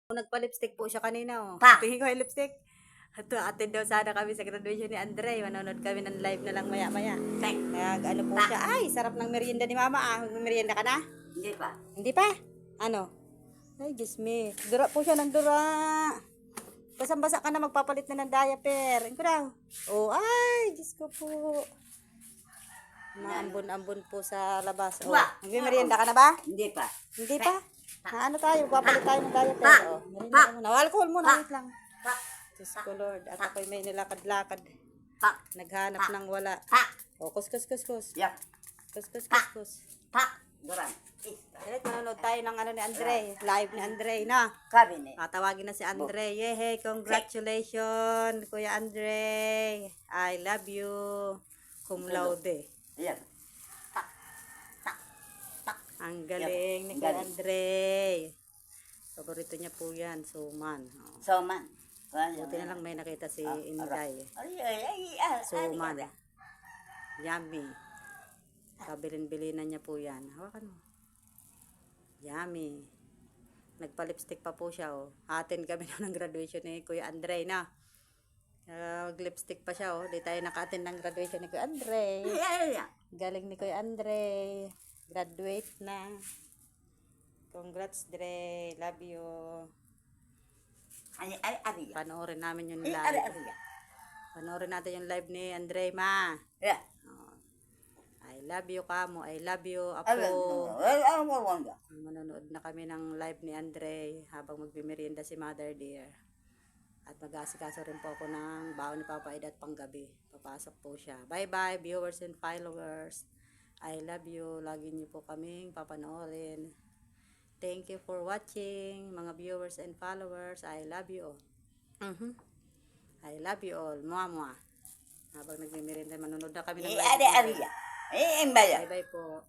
Nagpa-lipstick po siya kanina, oh. Pa! Tingin ko yung lipstick. Attend daw sana kami sa graduation ni Andre. Manonood kami ng live na lang maya-maya. Ano po siya. Ay, sarap ng merienda ni Mama, ah. Merienda ka na? Hindi pa. Hindi pa? Ano? Ay, Diyos me. Dura po siya ng dura. Basang-basa ka na, magpapalit na ng diaper. Ano ko daw? Oh, ay, Diyos ko po. Maambon-ambon po sa labas. Oh, magmimerienda ka na ba? Hindi pa. Hindi pa? Ano tayo? Papalit tayo ng diaper. Pa! Oh, merienda ka muna. Alcohol muna. Wait lang. Pa! Diyos ko, Lord. At ako'y may nilakad-lakad. Pa! Naghanap ng wala. Pa! O, kus. Yak! Kus. Pa! Duran. Direct, manonood tayo ng ano ni Andre. Live ni Andre, na. Cabinet. Tatawagin na si Andre. Yehey, congratulations, Kuya Andre. I love you. Cum laude. Yan. Ang galing ni Kuya Andre. Paborito niya po yan, suman. Oh. Soman. Buti na lang may nakita si Inday. Suman. Yummy. Pabilin-bilinan niya po yan. Hawakan mo. Yummy. Nagpa-lipstick pa po siya, oh. Atin kami ng graduation ni Kuya Andre, na. Mag-lipstick pa siya, oh. Di tayo naka-attend ng graduation ni Kuya Andre. Galing ni Kuya Andre. Graduate na. Congrats, Dre. Love you. Panoorin namin yung live. Panoorin natin yung live ni Andre, ma. Oh. I love you, Kamo. I love you, Apo. Manonood na kami ng live ni Andre habang magmimerienda si Mother Dear. At mag-asikaso rin po ako ng baon ni Papa Ed at panggabi. Papasok po siya. Bye-bye, viewers and followers. I love you. Lagi niyo po kaming papanoorin. Thank you for watching, mga viewers and followers. I love you all. I love you all. Mwah. Habang nagmimerienda, manonood na kami ng live. Bye-bye po.